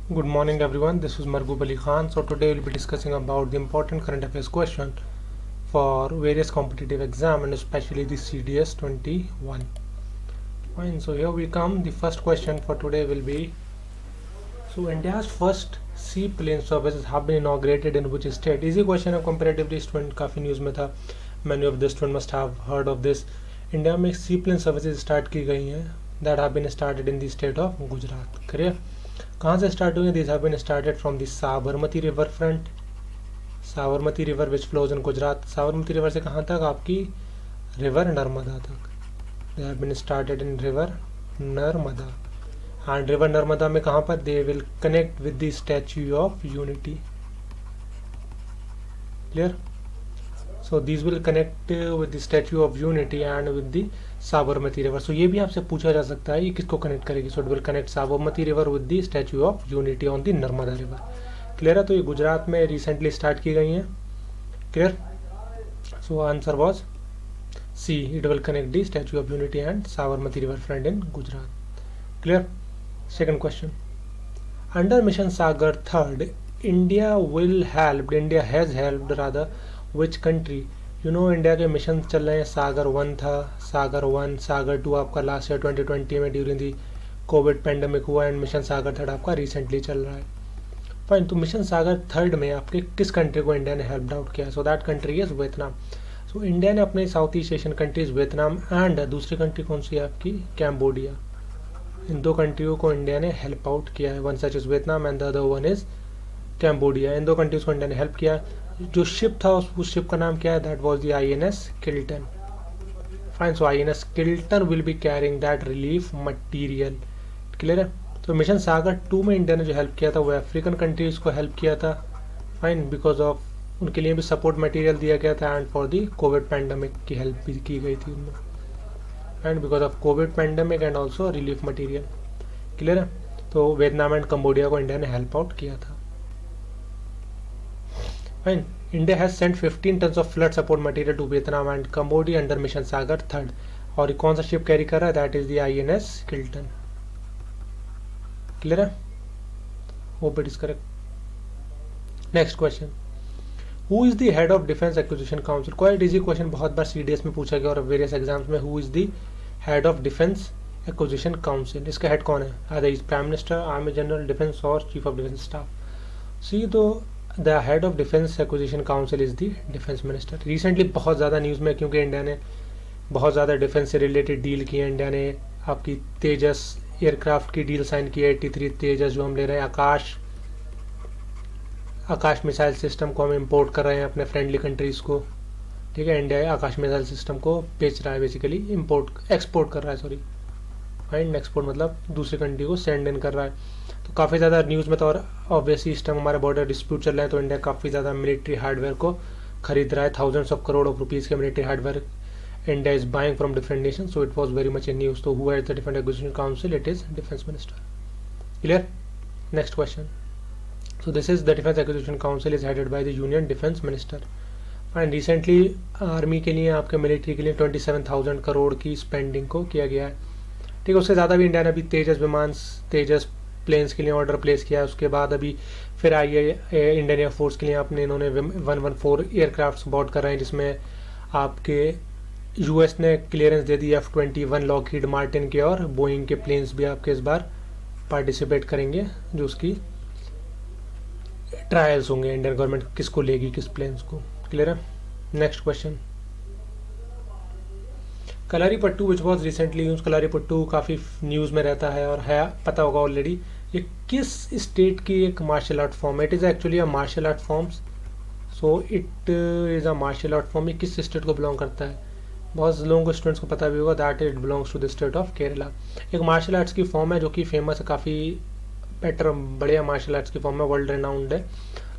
Good morning everyone, this is Margoob Ali Khan. So today we'll be discussing about the important current affairs question for various competitive exam and especially the CDS 21. Fine, so here we come. The first question for today will be, so India's first seaplane services have been inaugurated in which state? Easy question है comparatively, student काफ़ी news में था. Many of the students must have heard of this. India में seaplane services start की गई हैं that have been started in the state of Gujarat. Clear? कहाँ से स्टार्ट हुई हैं? These have been started from the Sabarmati river front. Sabarmati river which flows in Gujarat. Sabarmati river से कहाँ तक? आपकी रिवर नर्मदा तक. They have been started in river Narmada. And river Narmada में कहाँ पर? They will connect with the Statue of Unity. Clear? So these will connect with the Statue of Unity and with the Sabarmati river. So ये भी आपसे पूछा जा सकता है ये किसको कनेक्ट करेगी. So it will connect Sabarmati river with the Statue of unity on the Narmada river. Clear है? तो ये गुजरात में रिसेंटली स्टार्ट की गई हैं. Clear? So answer was C, it will connect the Statue of Unity and Sabarmati river front in Gujarat. Clear? Second question, under mission Sagar third India has helped rather which country? You know India के mission चल रहे हैं. सागर 1 था, सागर 1, सागर 2 आपका last year 2020 में during the Covid pandemic हुआ and mission Sagar third आपका recently चल रहा है. फाइन, तो मिशन सागर थर्ड में आपके किस कंट्री को इंडिया ने हेल्प आउट किया? So that country is Vietnam. So India ने अपने south east Asian countries Vietnam and दूसरी कंट्री कौन सी है आपकी? कैम्बोडिया. इन दो कंट्रियों को इंडिया ने हेल्प आउट किया है. One such is Vietnam and the other one is Cambodia. इन दो कंट्रीज को इंडिया ने हेल्प किया. जो शिप था उस शिप का नाम क्या है? That was the INS Kiltan. Fine, so INS Kiltan will be carrying that relief material. Clear है? तो मिशन सागर 2 में इंडिया ने जो हेल्प किया था वो अफ्रीकन कंट्रीज को हेल्प किया था. फाइन, बिकॉज ऑफ उनके लिए भी सपोर्ट मटेरियल दिया गया था and for the Covid pandemic की हेल्प भी की गई थी उनमें, and because of Covid pandemic and also relief material. Clear है? तो वियतनाम एंड कम्बोडिया को इंडिया ने हेल्प आउट किया था. Fine. India has sent 15 tons of flood support material to Vietnam and Cambodia under Mission Sagar third. और कौन सा ship carry कर रहा है? That is the INS Kiltan. Clear है? Hope it is correct. Next question, who is the head of defence acquisition council? Quite easy question, बहुत बार CDS में पूछा गया और वेरियस एग्जाम्स में. Who is the head of defence acquisition council? इसका हेड कौन है? Other is prime minister, army general, defence और चीफ ऑफ डिफेंस स्टाफ. सी, तो the head of defence acquisition council is the defence minister. Recently बहुत ज़्यादा news में, क्योंकि इंडिया ने बहुत ज़्यादा डिफेंस से रिलेटेड डील की है. इंडिया ने आपकी तेजस एयरक्राफ्ट की डील साइन की है. 83 तेजस जो हम ले रहे हैं. आकाश मिसाइल सिस्टम को हम इंपोर्ट कर रहे हैं अपने फ्रेंडली कंट्रीज़ को. ठीक है? इंडिया आकाश मिसाइल सिस्टम को बेच रहा है, बेसिकली एक्सपोर्ट कर रहा है. सॉरी, फाइन, एक्सपोर्ट मतलब दूसरी कंट्री को सेंड इन कर रहा है. तो काफ़ी ज़्यादा न्यूज़ में था. और ऑब्वियसली इस टाइम हमारे बॉर्डर डिस्प्यूट चल रहे हैं, तो इंडिया काफ़ी ज़्यादा मिलिट्री हार्डवेयर को खरीद रहा है. Thousands of crore of rupees के military hardware India is buying from different nation. So it was very much in news. तो who has the defence acquisition council? It is defence minister. Clear? Next question, so this is the defence acquisition council is headed by the union defence minister. And recently army के लिए, आपके military के लिए 27,000 करोड़ की spending को किया गया है. ठीक है? उससे ज़्यादा भी इंडिया ने अभी तेजस विमान, तेजस प्लेन्स के लिए ऑर्डर प्लेस किया है. उसके बाद अभी फिर आई है इंडियन एयरफोर्स के लिए इन्होंने 114 एयरक्राफ्ट बॉट कर रहे हैं, जिसमें आपके US ने क्लियरेंस दे दी F-21 लॉकहीड मार्टिन के, और बोइंग के प्लेन्स भी आपके इस बार पार्टिसिपेट करेंगे, जो उसकी ट्रायल्स होंगे. इंडियन गवर्नमेंट किसको लेगी, किस प्लेन्स को. क्लियर है? Next question, Kalaripayattu which was recently use. Kalaripayattu काफ़ी न्यूज़ में रहता है और है, पता होगा ऑलरेडी. ये किस स्टेट की एक martial art form? It is actually a martial art forms. So it is a martial art form. ये किस स्टेट को बिलोंग करता है? बहुत लोगों को, स्टूडेंट्स को पता भी होगा. That it belongs to the state of Kerala. एक मार्शल आर्ट्स की फॉर्म है जो कि फेमस है, काफ़ी बेटर बढ़िया मार्शल आर्ट्स की फॉर्म है, वर्ल्ड रेनाउंड है.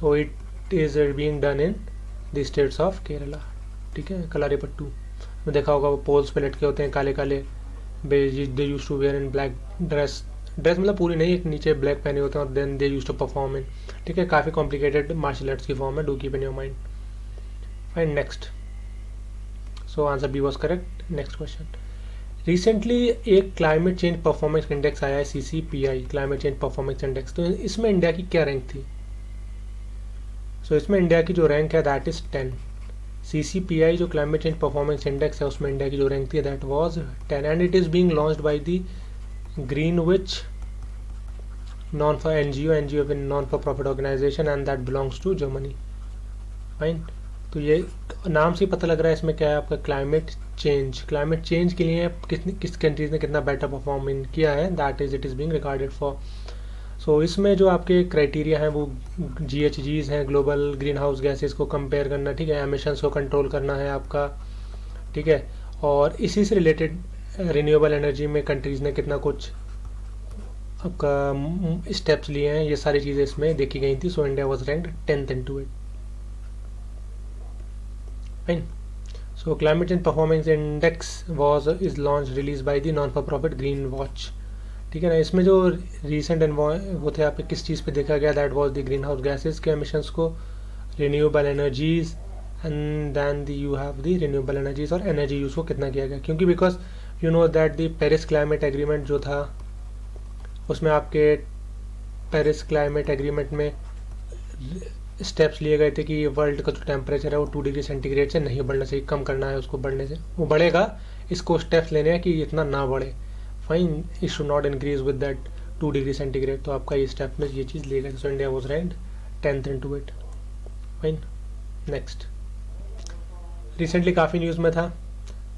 तो it is being done in the states of Kerala. ठीक है? कलारीपट्टू में देखा होगा वो पोल्स पे लटके होते हैं काले काले. They use to wear in black dress मतलब पूरी नहीं, एक नीचे ब्लैक पहने होते हैं और then they use to perform in. ठीक है? काफ़ी कॉम्प्लिकेटेड मार्शल आर्ट्स की फॉर्म है. Do keep in your mind. Fine, next. So answer B was correct. Next question, recently एक क्लाइमेट चेंज परफॉर्मेंस इंडेक्स आया है, CCPI climate change performance index. तो इसमें इंडिया की क्या रैंक थी? सो इसमें इंडिया की जो रैंक है दैट इज़ 10। CCPI जो क्लाइमेट चेंज परफॉर्मेंस इंडेक्स है उसमें इंडिया की जो रैंक थी that was 10 and it is being launched by the Greenwich non for NGO non for profit organisation and that belongs to Germany. Fine. तो ये नाम से पता लग रहा है इसमें क्या है आपका क्लाइमेट चेंज के लिए किस कंट्रीज ने कितना बेटर परफॉर्म किया है, that is it is being regarded for. So इसमें जो आपके क्राइटेरिया हैं वो GHGs हैं, ग्लोबल ग्रीन हाउस गैसेस को कंपेयर करना, ठीक है, एमिशंस को कंट्रोल करना है आपका, ठीक है, और इसी से रिलेटेड रिन्यूएबल एनर्जी में कंट्रीज़ ने कितना कुछ आपका स्टेप्स लिए हैं, ये सारी चीज़ें इसमें देखी गई थी। So India was ranked 10th into it। Fine. So climate change performance index was is launch release by the non for profit green watch, ठीक है ना। इसमें जो रिसेंट वो थे आप किस चीज़ पे देखा गया, that was the green house gases के एमिशंस को, renewable energies and then you have the renewable energies और एनर्जी यूज़ को कितना किया गया, क्योंकि because you know that the Paris climate agreement जो था उसमें आपके पेरिस क्लाइमेट एग्रीमेंट में स्टेप्स लिए गए थे कि वर्ल्ड का जो टेम्परेचर है वो 2 डिग्री सेंटीग्रेड से नहीं बढ़ना चाहिए, कम करना है उसको, बढ़ने से वो बढ़ेगा, इसको स्टेप्स लेने हैं कि इतना ना बढ़े। Fine, it should not increase with that 2 degree centigrade. तो आपका ये स्टेप में ये चीज़ लेगा। So India was ranked 10th into it। Fine. Next, recently काफ़ी न्यूज़ में था,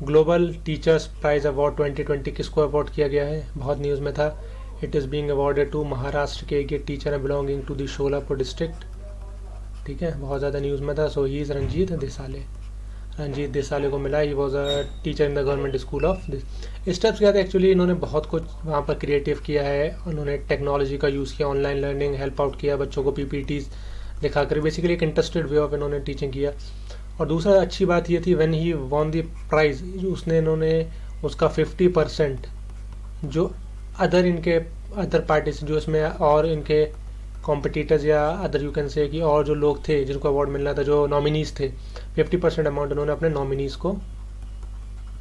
ग्लोबल टीचर्स प्राइज अवार्ड 2020 किसको अवार्ड किया गया है, बहुत न्यूज़ में था। It is being awarded to Maharashtra के एक टीचर है belonging to the Solapur district, ठीक है, बहुत ज़्यादा न्यूज़ में था। सो ही इज़ रंजीत देसाले को मिला। He was a teacher in the government school of this. Steps क्या थे एक्चुअली, इन्होंने बहुत कुछ वहाँ पर क्रिएटिव किया है, उन्होंने टेक्नोलॉजी का यूज़ किया, ऑनलाइन लर्निंग हेल्प आउट किया, बच्चों को PPTs दिखाकर बेसिकली एक इंटरेस्टेड वे ऑफ इन्होंने टीचिंग किया। और दूसरा अच्छी बात ये थी when he won the prize, इन्होंने उसका 50% जो अदर पार्टीज जो इसमें और इनके कॉम्पिटिटर्स या अदर यू कैन से कि और जो लोग थे जिनको अवार्ड मिलना था, जो नॉमिनीज़ थे, 50% अमाउंट उन्होंने अपने नॉमिनीज़ को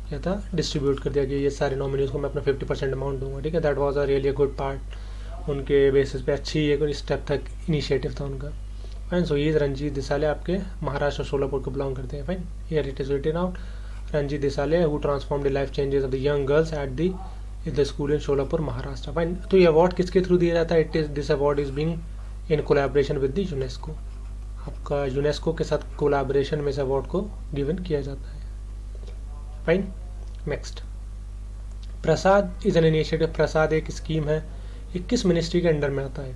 क्या था डिस्ट्रीब्यूट कर दिया कि ये सारे नॉमिनीज़ को मैं अपना 50% अमाउंट दूंगा, ठीक है। That was a really good part, उनके बेसिस पे अच्छी एक स्टेप तक इनिशिएटिव था उनका। फाइन। सो ये रंजीत देसाले आपके महाराष्ट्र सोलापुर को बिलोंग करते हैं। Fine, here it is written out Ranjit Disale who transform the life changes of the young girls at the school in Solapur Maharashtra. Fine. तो ये अवार्ड किसके थ्रू दिया जाता है, it is this award is being in collaboration with the UNESCO. आपका UNESCO के साथ collaboration में इस अवार्ड को गिवन किया जाता है। Fine. Next, Prasad is an initiative. Prasad एक स्कीम है, ये किस मिनिस्ट्री के अंडर में आता है?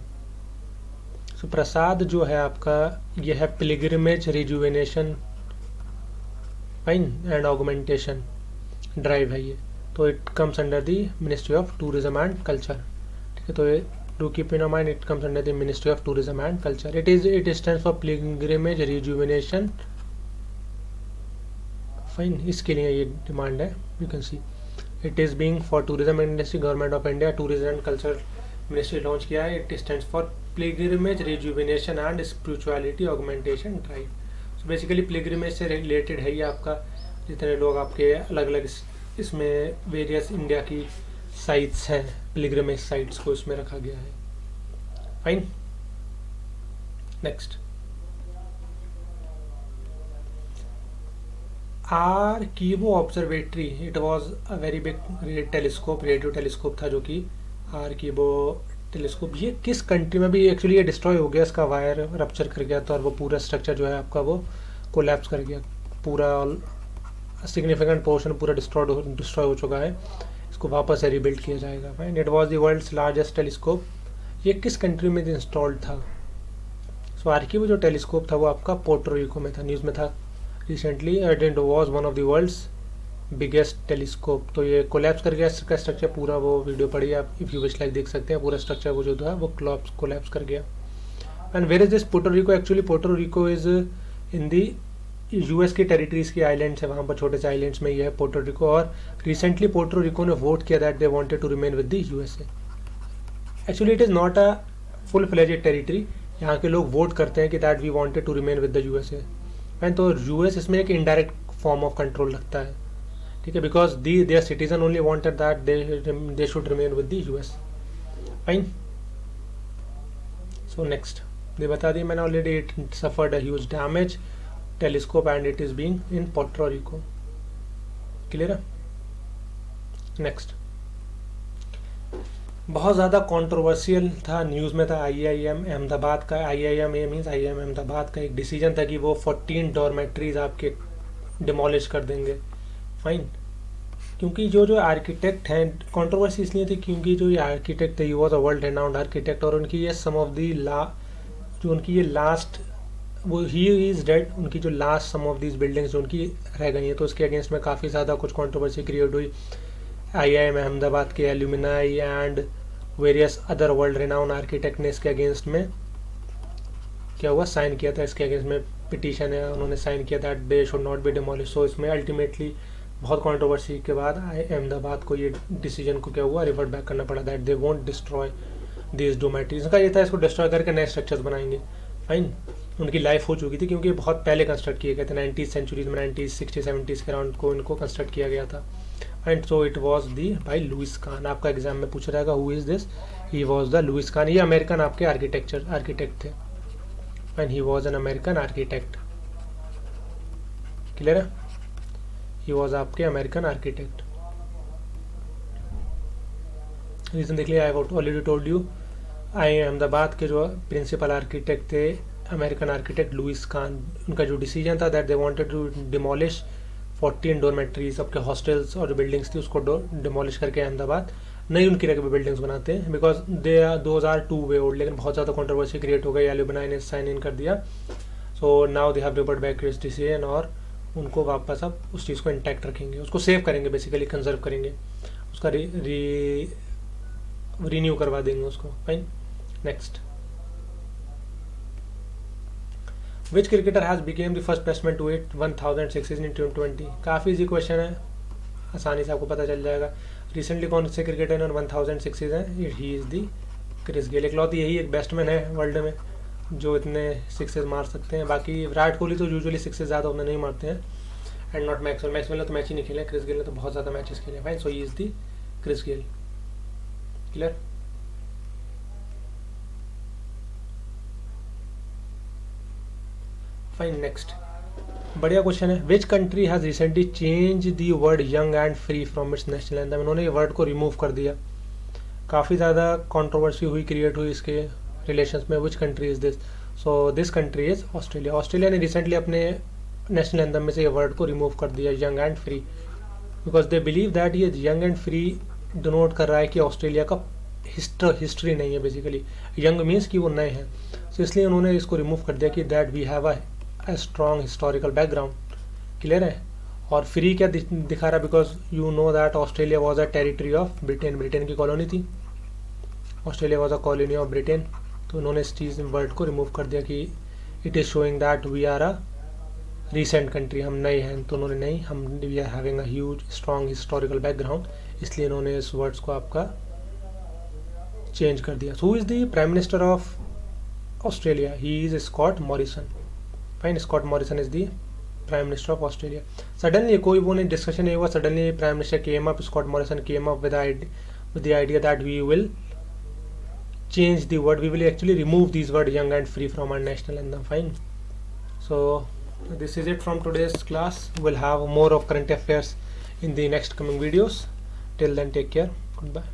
सो प्रसाद जो है आपका ये है pilgrimage rejuvenation fine and augmentation drive है ये, तो it comes under the ministry of tourism and culture, ठीक है। तो ये to keep in mind it comes under the Ministry of Tourism and Culture. It stands for pilgrimage rejuvenation. Fine, इसके लिए ये डिमांड है, you can see it is being for tourism industry, government of India tourism and culture ministry launch किया है। it stands for pilgrimage rejuvenation and spirituality augmentation drive. so basically pilgrimage से related है ये आपका, जितने लोग आपके अलग अलग इसमें वेरियस इंडिया की साइट्स हैं, पिलग्रिमेज साइट्स को इसमें रखा गया है। फाइन। नेक्स्ट, आर्कीवो observatory, it was a very big telescope, radio telescope था जो कि आर्कीवो टेलीस्कोप। ये किस कंट्री में भी एक्चुअली ये डिस्ट्रॉय हो गया, इसका वायर रप्चर कर गया था और वो पूरा स्ट्रक्चर जो है आपका वो कोलैप्स कर गया, पूरा सिग्निफिकेंट पोर्शन पूरा डिस्ट्रॉय हो चुका है, इसको वापस से रिबिल्ड किया जाएगा। Fine. It was the world's largest telescope. ये किस कंट्री में इंस्टॉल्ड था? सो आर्कीवो जो टेलीस्कोप था वो आपका पोर्टो रिको में था, न्यूज़ में था recently. It was one of the world's biggest telescope. तो ये कोलैप्स कर गया, इसका स्ट्रक्चर पूरा, वो वीडियो पढ़िए आप इफ़ यू विश लाइक देख सकते हैं, पूरा स्ट्रक्चर वो जो था वो कोलैप्स कर गया। And where is this Puerto Rico? Actually Puerto Rico is in the US की टेरिटरीज की आइलैंड्स है, वहाँ पर छोटे से आइलैंड्स में ये है पोर्टो रिको। और रिसेंटली पोर्टो रिको ने वोट किया that they wanted to remain with the USA। Actually it is not a full fledged territory, यहाँ के लोग वोट करते हैं कि that we wanted to remain with the USA। And तो US इसमें एक इनडायरेक्ट फॉर्म ऑफ कंट्रोल रखता है, ठीक ठीक है, because their citizen only wanted that they should remain with the US. Fine. So next ये बता दी मैंने already, it suffered a huge damage telescope and it is being in Puerto Rico. Clear है। नेक्स्ट बहुत ज़्यादा controversial था, news में था, आईआईएम अहमदाबाद का, आईआईएम मीन्स आईआईएम अहमदाबाद का एक डिसीजन था कि वो 14 डॉर्मेट्रीज आपके डिमोलिश कर देंगे। फाइन। क्योंकि जो आर्किटेक्ट हैं, कंट्रोवर्सी इसलिए थी क्योंकि जो ये आर्किटेक्ट थे, he was a world renowned architect, और उनकी ये सम ऑफ दी जो उनकी ये लास्ट, वो ही इज़ डेड, उनकी जो last some of these buildings जो उनकी रह गई हैं, तो उसके अगेंस्ट में काफ़ी ज़्यादा कुछ कंट्रोवर्सी क्रिएट हुई। आईआईएम अहमदाबाद के alumni and various other world renowned architect ने इसके अगेंस्ट में क्या हुआ, साइन किया था, इसके अगेंस्ट में पिटीशन है, उन्होंने साइन किया that they should not be demolish. So इसमें अल्टीमेटली बहुत कंट्रोवर्सी के बाद अहमदाबाद को ये डिसीजन को क्या हुआ, रिवर्ट बैक करना पड़ा, that they won't destroy this dormitories. इनका ये था इसको डिस्ट्रॉय करके नए स्ट्रक्चर्स बनाएंगे। फाइन। उनकी लाइफ हो चुकी थी क्योंकि बहुत पहले कंस्ट्रक्ट किए गए थे, 90th सेंचुरीज में, 90s 60s 70s के अराउंड को इनको कंस्ट्रक्ट किया गया था। And so it was the by Louis Kahn. आपका एग्जाम में पूछा जाएगा who is this, he was the Louis Kahn. ये अमेरिकन आपके आर्किटेक्ट थे, and he was an American architect. Clear है, ही वॉज आपके अमेरिकन आर्किटेक्ट। रीजन देख लिया, I already told you, Ahmedabad के जो प्रिंसिपल आर्किटेक्ट थे अमेरिकन आर्किटेक्ट लुइस खान, उनका जो डिसीजन था that they wanted to demolish 14 dormitories, आपके हॉस्टल्स और जो बिल्डिंग्स थी उसको डिमोलिश करके अहमदाबाद नई उनकी रकबे बिल्डिंग्स बनाते हैं, because they are 2002 way old. लेकिन बहुत ज़्यादा कंट्रोवर्सी क्रिएट हो गई, एल्यूमिनाई ने साइन इन कर दिया, so now they have revert back this decision, और उनको वापस अब उस चीज़ को इंटैक्ट रखेंगे, उसको सेव करेंगे, बेसिकली कंजर्व करेंगे, उसका रिन्यू करवा देंगे उसको। Fine. Next, which cricketer has become the first batsman to hit 1000 sixes in T20। काफ़ी इजी क्वेश्चन है, आसानी से आपको पता चल जाएगा। रिसेंटली कौन से क्रिकेटर ने 1000 सिक्सेस हैं, ही इज़ दी क्रिस गेल। इकलौती यही एक बैट्समैन है वर्ल्ड में जो इतने सिक्सेस मार सकते हैं। बाकी विराट कोहली तो यूजुअली सिक्सेस ज़्यादा उतने नहीं मारते हैं, एंड नॉट मैक्सवेल। मैक्सवेल ने तो मैच ही नहीं खेले, क्रिस गेल ने तो बहुत ज़्यादा मैचेस खेले। Fine. So he is the Chris Gayle. Clear. Fine. Next, बढ़िया क्वेश्चन है, which country has recently change the word young and free from its national anthem. इन्होंने ये वर्ड को रिमूव कर दिया, काफ़ी ज़्यादा कंट्रोवर्सी हुई, क्रिएट हुई इसके रिलेशंस में। Which country is this, so this country is Australia. Australia ने रिसेंटली अपने नेशनल एंथम में से ये वर्ड को रिमूव कर दिया, young and free, because they believe that ये यंग एंड फ्री डिनोट कर रहा है कि ऑस्ट्रेलिया का हिस्ट्री नहीं है, बेसिकली यंग मीन्स कि वो नए हैं। सो इसलिए उन्होंने इसको रिमूव कर दिया कि that we have a strong historical background. Clear है। और फ्री क्या दिखा रहा, because you know that Australia was a territory of Britain, Britain की कॉलोनी थी, Australia was a colony of Britain. तो उन्होंने इस चीज़ वर्ड को रिमूव कर दिया कि it is showing that we are a recent country, हम नए हैं। तो उन्होंने नहीं, हम we are having a huge strong historical background, इसलिए इन्होंने इस वर्ड्स को आपका चेंज कर दिया। Who is the prime minister of Australia, he is Scott Morrison. Fine. Scott Morrison is the prime minister of Australia. Suddenly कोई वो नहीं, डिस्कशन नहीं हुआ, suddenly prime minister came up, Scott Morrison came up with the idea that we will change the word, we will actually remove these word young and free from our national anthem. Fine. So this is it from today's class. We'll have more of current affairs in the next coming videos. Till then, take care. Goodbye.